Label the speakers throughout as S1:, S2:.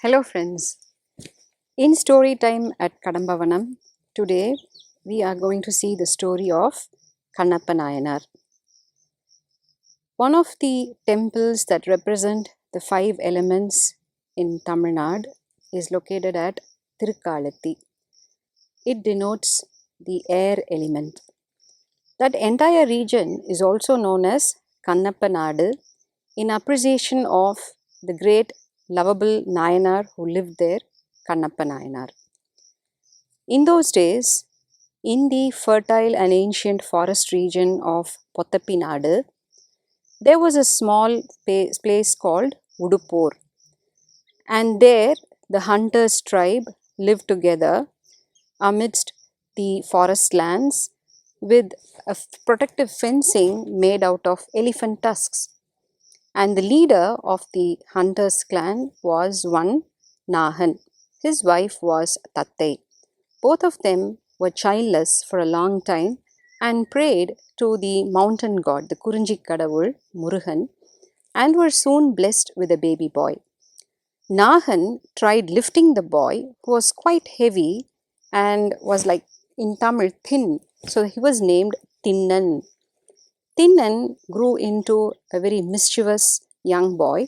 S1: Hello friends, in story time at Kadambavanam, today we are going to see the story of Kannapa Nayanar. One of the temples that represent the five elements in Tamil Nadu is located at Tirukalathi. It denotes the air element. That entire region is also known as Kannapa Nadu in appreciation of the great lovable Nayanar who lived there, Kannapa Nayanar. In those days, in the fertile and ancient forest region of Pottappinadu, there was a small place called Udupur, and there the hunters' tribe lived together amidst the forest lands with a protective fencing made out of elephant tusks. And the leader of the hunters' clan was one Nahan. His wife was Tattai. Both of them were childless for a long time and prayed to the mountain god, the Kurinji Kadavul, Murugan, and were soon blessed with a baby boy. Nahan tried lifting the boy, who was quite heavy and was like in Tamil thin, so he was named Tinnan. Tinnan grew into a very mischievous young boy,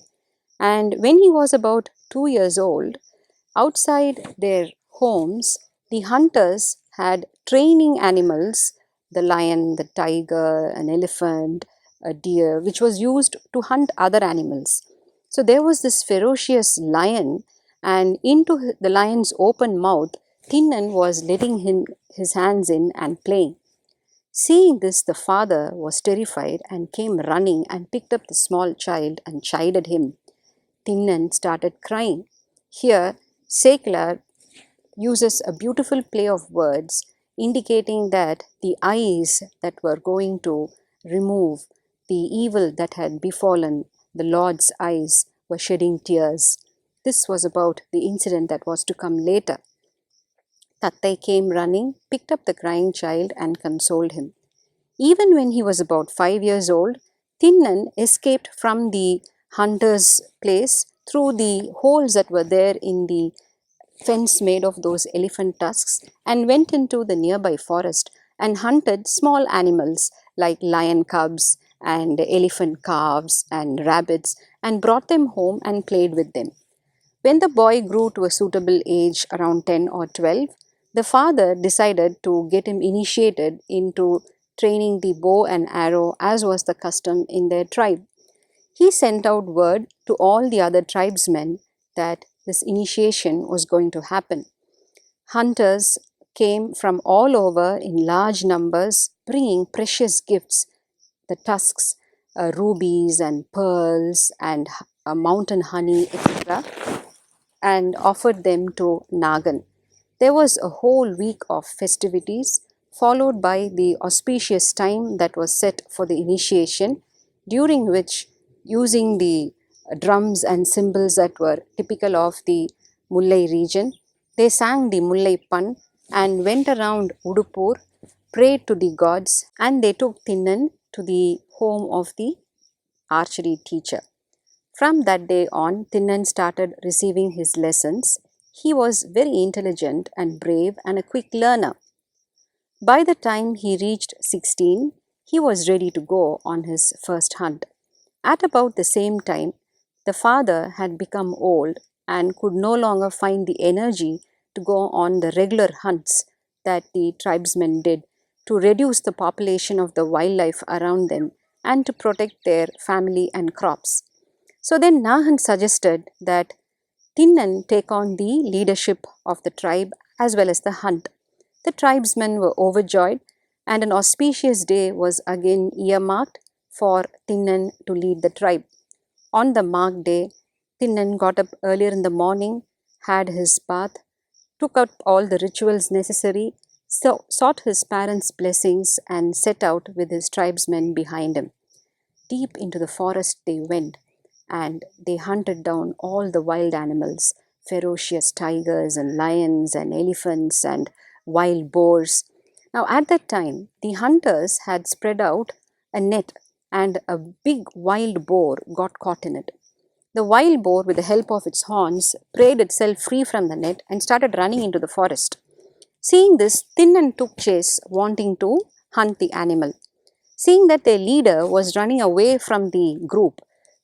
S1: and when he was about 2 years old, outside their homes, the hunters had training animals, the lion, the tiger, an elephant, a deer, which was used to hunt other animals. So there was this ferocious lion, and into the lion's open mouth, Tinnan was letting his hands in and playing. Seeing this, the father was terrified and came running and picked up the small child and chided him. Tinnan started crying. Here, Seklar uses a beautiful play of words indicating that the eyes that were going to remove the evil that had befallen the Lord's eyes were shedding tears. This was about the incident that was to come later. Tattai came running, picked up the crying child and consoled him. Even when he was about 5 years old, Tinnan escaped from the hunter's place through the holes that were there in the fence made of those elephant tusks and went into the nearby forest and hunted small animals like lion cubs and elephant calves and rabbits and brought them home and played with them. When the boy grew to a suitable age around 10 or 12, the father decided to get him initiated into training the bow and arrow as was the custom in their tribe. He sent out word to all the other tribesmen that this initiation was going to happen. Hunters came from all over in large numbers bringing precious gifts, the tusks, rubies and pearls and mountain honey, etc., and offered them to Nagan. There was a whole week of festivities, followed by the auspicious time that was set for the initiation, during which, using the drums and cymbals that were typical of the Mullai region, they sang the Mullai Pan and went around Udupur, prayed to the gods, and they took Tinnan to the home of the archery teacher. From that day on, Tinnan started receiving his lessons. He was very intelligent and brave and a quick learner. By the time he reached 16, he was ready to go on his first hunt. At about the same time, the father had become old and could no longer find the energy to go on the regular hunts that the tribesmen did to reduce the population of the wildlife around them and to protect their family and crops. So then Nahan suggested that Tinnan take on the leadership of the tribe as well as the hunt. The tribesmen were overjoyed, and an auspicious day was again earmarked for Tinnan to lead the tribe. On the marked day, Tinnan got up earlier in the morning, had his bath, took up all the rituals necessary, sought his parents' blessings, and set out with his tribesmen behind him. Deep into the forest they went, and they hunted down all the wild animals, ferocious tigers and lions and elephants and wild boars. Now, at that time, the hunters had spread out a net, and a big wild boar got caught in it. The wild boar, with the help of its horns, prayed itself free from the net and started running into the forest. Seeing this, Tinnan took chase, wanting to hunt the animal. Seeing that their leader was running away from the group,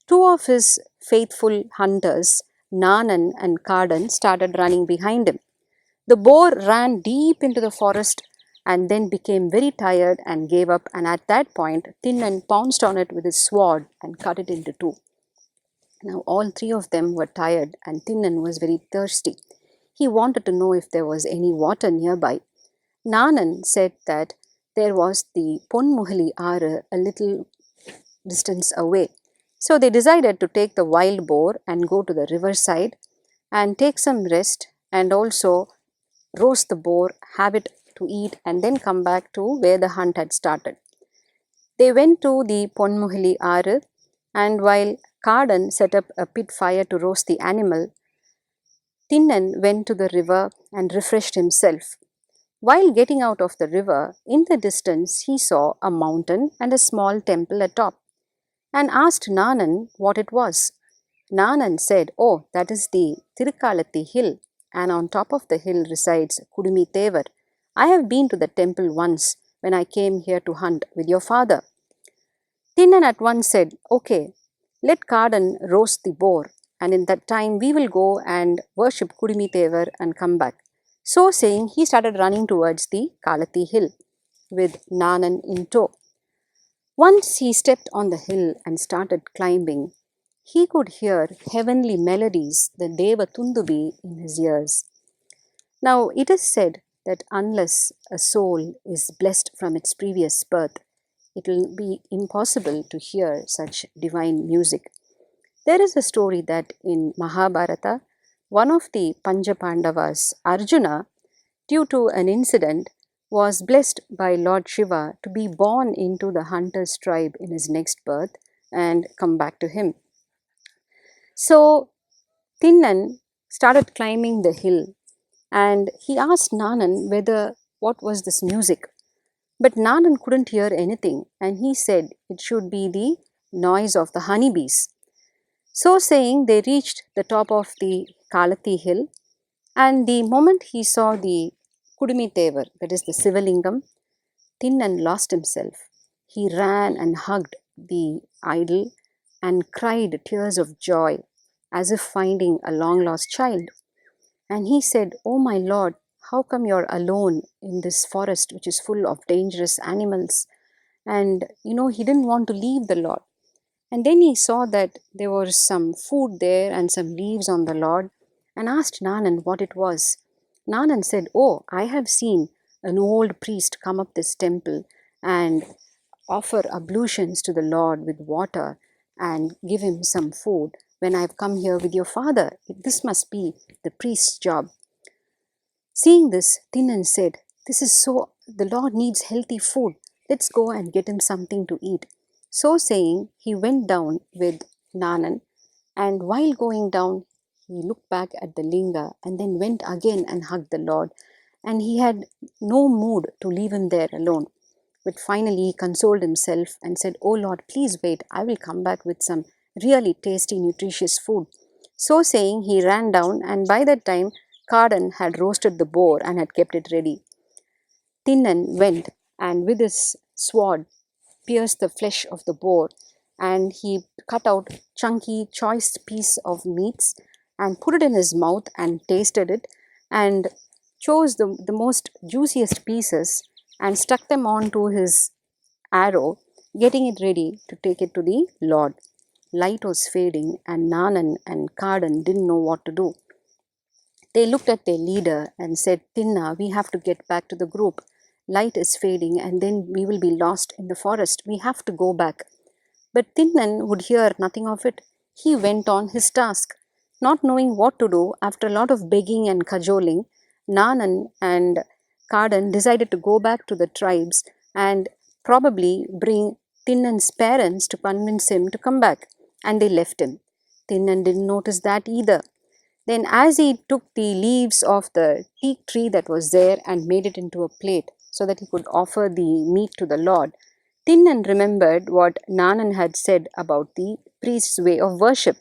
S1: two of his faithful hunters, Nanan and Kardan, started running behind him. The boar ran deep into the forest and then became very tired and gave up, and at that point, Tinnan pounced on it with his sword and cut it into two. Now all three of them were tired and Tinnan was very thirsty. He wanted to know if there was any water nearby. Nanan said that there was the Ponmuhali Aru a little distance away. So they decided to take the wild boar and go to the riverside and take some rest and also roast the boar, have it to eat, and then come back to where the hunt had started. They went to the Ponmuhali Aru, and while Kardan set up a pit fire to roast the animal, Tinnan went to the river and refreshed himself. While getting out of the river, in the distance he saw a mountain and a small temple atop, and asked Nanan what it was. Nanan said, "Oh, that is the Tirukalathi hill, and on top of the hill resides Kudumi Tevar. I have been to the temple once when I came here to hunt with your father." Tinnan at once said, "Okay, let Kardan roast the boar, and in that time we will go and worship Kudumi Tevar and come back." So saying, he started running towards the Kalathi hill with Nanan in tow. Once he stepped on the hill and started climbing, he could hear heavenly melodies, the Deva Tundubi, in his ears. Now, it is said that unless a soul is blessed from its previous birth, it will be impossible to hear such divine music. There is a story that in Mahabharata, one of the Pancha-Pandavas, Arjuna, due to an incident, was blessed by Lord Shiva to be born into the hunter's tribe in his next birth and come back to him. So Tinnan started climbing the hill and he asked Nanan whether what was this music. But Nanan couldn't hear anything and he said it should be the noise of the honeybees. So saying, they reached the top of the Kalathi hill, and the moment he saw the Kudumi Tevar, that is the Sivalingam, Tinnan lost himself. He ran and hugged the idol and cried tears of joy as if finding a long lost child. And he said, "Oh my Lord, how come you're alone in this forest which is full of dangerous animals?" And he didn't want to leave the Lord. And then he saw that there was some food there and some leaves on the Lord and asked Nanan what it was. Nanan said, "Oh, I have seen an old priest come up this temple and offer ablutions to the Lord with water and give him some food when I've come here with your father. This must be the priest's job." Seeing this, Tinnan said, the Lord needs healthy food. Let's go and get him something to eat." So saying, he went down with Nanan, and while going down, he looked back at the linga and then went again and hugged the Lord. And he had no mood to leave him there alone. But finally, he consoled himself and said, "Oh Lord, please wait. I will come back with some really tasty, nutritious food." So saying, he ran down, and by that time, Kardan had roasted the boar and had kept it ready. Tinnan went and with his sword pierced the flesh of the boar, and he cut out chunky, choice piece of meats and put it in his mouth and tasted it and chose the most juiciest pieces and stuck them onto his arrow, getting it ready to take it to the Lord. Light was fading, and Nanan and Kardan didn't know what to do. They looked at their leader and said, "Tinna, we have to get back to the group. Light is fading and then we will be lost in the forest. We have to go back." But Tinnan would hear nothing of it. He went on his task. Not knowing what to do, after a lot of begging and cajoling, Nanan and Kardan decided to go back to the tribes and probably bring Tinnan's parents to convince him to come back. And they left him. Tinnan didn't notice that either. Then as he took the leaves of the teak tree that was there and made it into a plate so that he could offer the meat to the Lord, Tinnan remembered what Nanan had said about the priest's way of worship.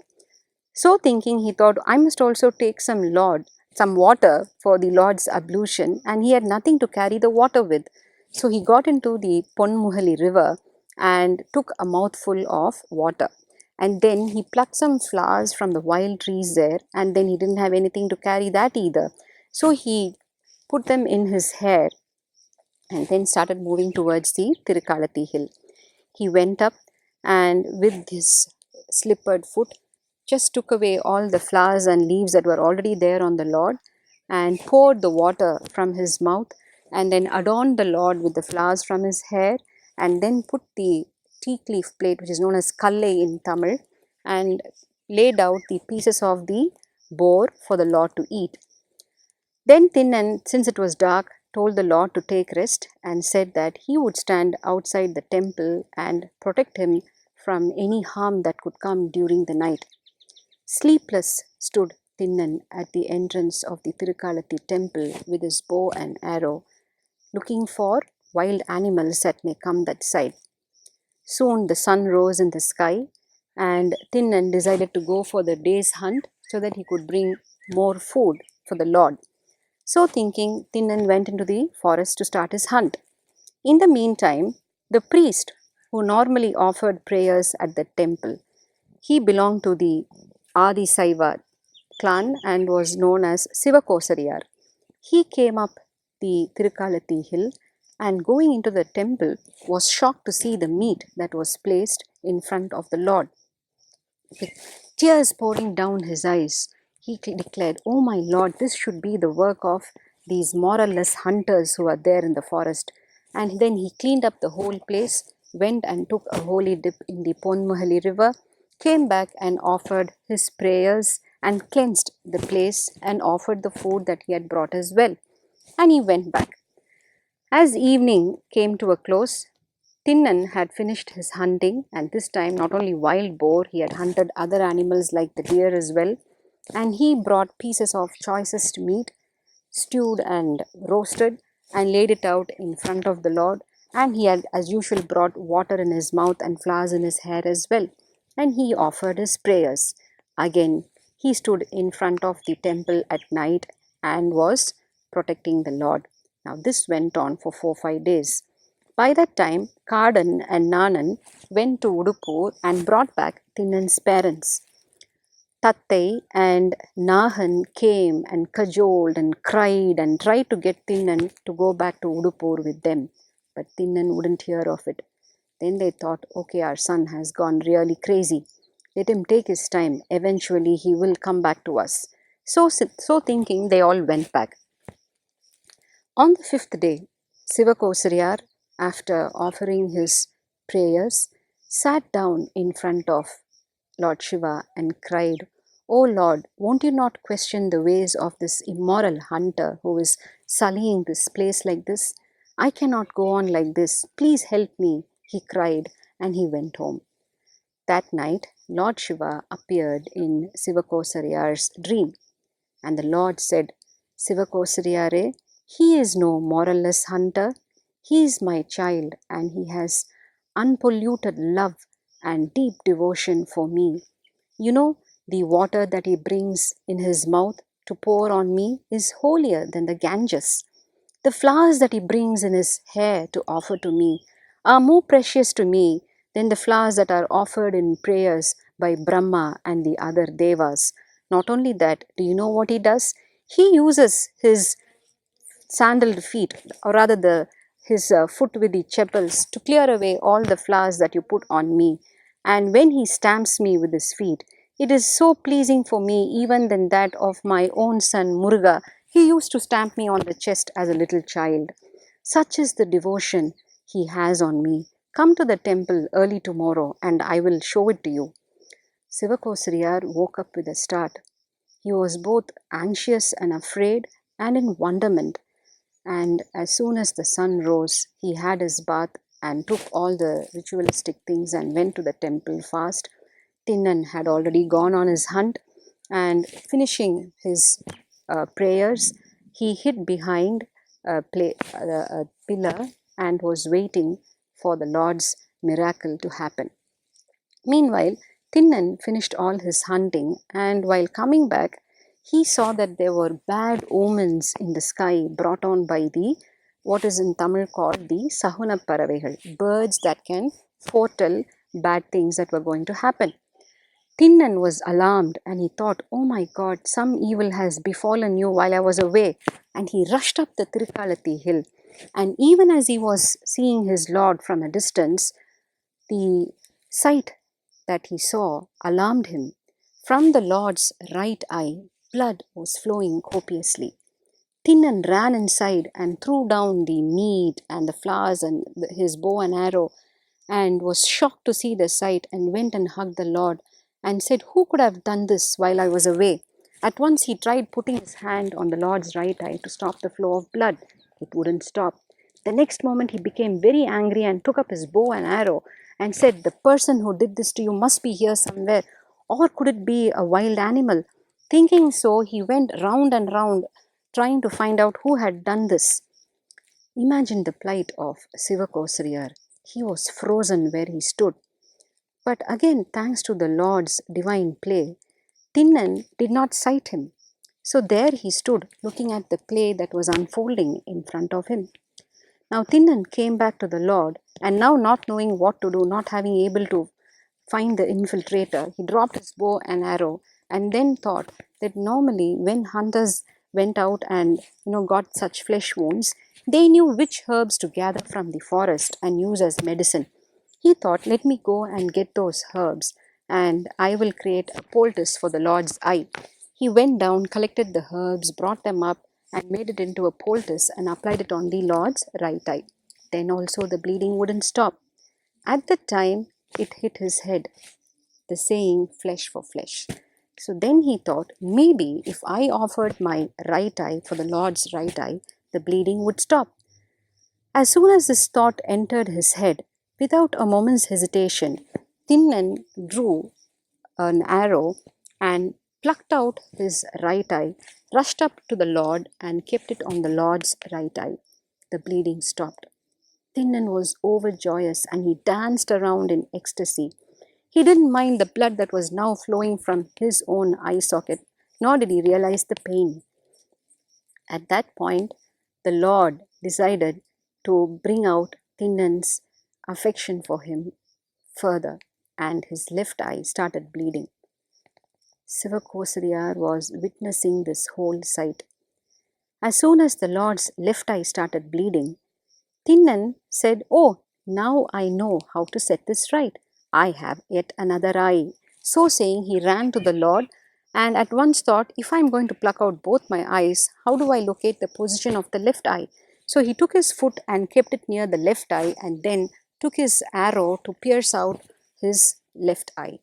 S1: So thinking, he thought, I must also take some water for the Lord's ablution, and he had nothing to carry the water with. So he got into the Ponmuhali river and took a mouthful of water. And then he plucked some flowers from the wild trees there, and then he didn't have anything to carry that either. So he put them in his hair and then started moving towards the Tirukalathi hill. He went up and with his slippered foot just took away all the flowers and leaves that were already there on the Lord and poured the water from his mouth and then adorned the Lord with the flowers from his hair and then put the teak leaf plate, which is known as kalle in Tamil, and laid out the pieces of the boar for the Lord to eat. Then Tinnan, since it was dark, told the Lord to take rest and said that he would stand outside the temple and protect him from any harm that could come during the night. Sleepless stood Tinnan at the entrance of the Tirukalathi temple with his bow and arrow, looking for wild animals that may come that side. Soon the sun rose in the sky, and Tinnan decided to go for the day's hunt so that he could bring more food for the Lord. So thinking, Tinnan went into the forest to start his hunt. In the meantime, the priest who normally offered prayers at the temple, he belonged to the Adi Saiva clan and was known as Sivakosariyar. He came up the Tirukalathi hill and going into the temple was shocked to see the meat that was placed in front of the Lord. With tears pouring down his eyes, he declared, "Oh my Lord, this should be the work of these moralless hunters who are there in the forest." And then he cleaned up the whole place, went and took a holy dip in the Ponmuhali river, came back and offered his prayers and cleansed the place and offered the food that he had brought as well. And he went back. As evening came to a close, Tinnan had finished his hunting, and this time not only wild boar, he had hunted other animals like the deer as well. And he brought pieces of choicest meat, stewed and roasted, and laid it out in front of the Lord. And he had, as usual, brought water in his mouth and flowers in his hair as well. And he offered his prayers. Again, he stood in front of the temple at night and was protecting the Lord. Now, this went on for 4-5 days. By that time, Kardan and Nanan went to Udupur and brought back Tinnan's parents. Tattai and Nahan came and cajoled and cried and tried to get Tinnan to go back to Udupur with them. But Tinnan wouldn't hear of it. Then they thought, okay, our son has gone really crazy. Let him take his time. Eventually, he will come back to us. So thinking, they all went back. On the 5th day, Sivakosariyar, after offering his prayers, sat down in front of Lord Shiva and cried, "O Lord, won't you not question the ways of this immoral hunter who is sullying this place like this? I cannot go on like this. Please help me," he cried, and he went home. That night, Lord Shiva appeared in Sivakosariyar's dream, and the Lord said, "Sivakosariyare, he is no moralless hunter. He is my child, and he has unpolluted love and deep devotion for me. You know, the water that he brings in his mouth to pour on me is holier than the Ganges. The flowers that he brings in his hair to offer to me are more precious to me than the flowers that are offered in prayers by Brahma and the other devas. Not only that, do you know what he does? He uses his sandaled feet, or rather his foot with the chapels, to clear away all the flowers that you put on me. And when he stamps me with his feet, it is so pleasing for me even than that of my own son Muruga. He used to stamp me on the chest as a little child. Such is the devotion he has on me. Come to the temple early tomorrow and I will show it to you." Sivakosariyar woke up with a start. He was both anxious and afraid and in wonderment. And as soon as the sun rose, he had his bath and took all the ritualistic things and went to the temple fast. Tinnan had already gone on his hunt, and finishing his prayers, he hid behind a pillar and was waiting for the Lord's miracle to happen. Meanwhile, Tinnan finished all his hunting, and while coming back, he saw that there were bad omens in the sky brought on by the what is in Tamil called the Sahuna Paravaigal, birds that can foretell bad things that were going to happen. Tinnan was alarmed and he thought, "Oh my God, some evil has befallen you while I was away." And he rushed up the Tirukalathi hill. And even as he was seeing his lord from a distance, the sight that he saw alarmed him. From the lord's right eye, blood was flowing copiously. Tinnan ran inside and threw down the meat and the flowers and his bow and arrow, and was shocked to see the sight, and went and hugged the Lord and said, "Who could have done this while I was away?" At once he tried putting his hand on the Lord's right eye to stop the flow of blood. It wouldn't stop. The next moment he became very angry and took up his bow and arrow and said, "The person who did this to you must be here somewhere, or could it be a wild animal?" Thinking so, he went round and round trying to find out who had done this. Imagine the plight of Sivakosariyar. He was frozen where he stood. But again, thanks to the Lord's divine play, Tinnan did not sight him. So there he stood, looking at the play that was unfolding in front of him. Now Tinnan came back to the Lord, and now not knowing what to do, not having able to find the infiltrator, he dropped his bow and arrow, and then thought that normally when hunters went out and got such flesh wounds, they knew which herbs to gather from the forest and use as medicine. He thought, "Let me go and get those herbs, and I will create a poultice for the Lord's eye." He went down, collected the herbs, brought them up, and made it into a poultice and applied it on the Lord's right eye. Then also the bleeding wouldn't stop. At the time, it hit his head, the saying, "flesh for flesh." So then he thought, maybe if I offered my right eye for the Lord's right eye, the bleeding would stop. As soon as this thought entered his head, without a moment's hesitation, Tinnan drew an arrow and plucked out his right eye, rushed up to the Lord and kept it on the Lord's right eye. The bleeding stopped. Tinnan was overjoyous and he danced around in ecstasy. He didn't mind the blood that was now flowing from his own eye socket, nor did he realize the pain. At that point, the Lord decided to bring out Tinnan's affection for him further, and his left eye started bleeding. Sivakosariyar was witnessing this whole sight. As soon as the Lord's left eye started bleeding, Tinnan said, "Oh, now I know how to set this right. I have yet another eye." So saying, he ran to the Lord and at once thought, "If I am going to pluck out both my eyes, how do I locate the position of the left eye?" So he took his foot and kept it near the left eye and then took his arrow to pierce out his left eye.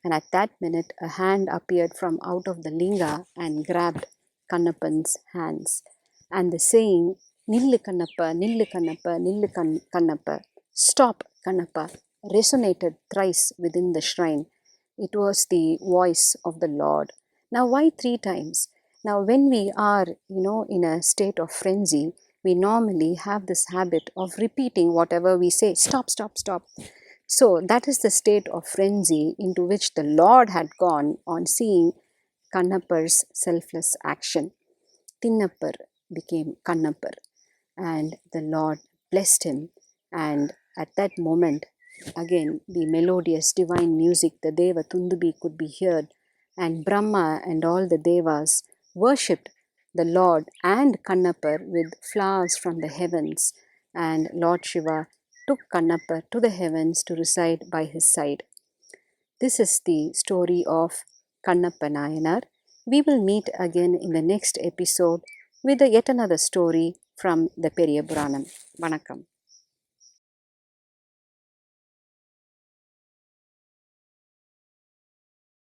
S1: And at that minute, a hand appeared from out of the linga and grabbed Kannapan's hands. And the saying, "Nillu Kannapa, Nillu Kannapa, Nillu Kannapa, stop Kannapa," resonated thrice within the shrine. It was the voice of the Lord. Now, why 3 times? Now, when we are, in a state of frenzy, we normally have this habit of repeating whatever we say. Stop, stop, stop. So that is the state of frenzy into which the Lord had gone on seeing Kannappar's selfless action. Tinnappar became Kannappar, and the Lord blessed him. And at that moment, again, the melodious divine music, the Deva Tundubi, could be heard, and Brahma and all the Devas worshipped the Lord and Kannappar with flowers from the heavens, and Lord Shiva took Kannappar to the heavens to reside by his side. This is the story of Kannapa Nayanar. We will meet again in the next episode with yet another story from the Periyapuranam. Vanakkam.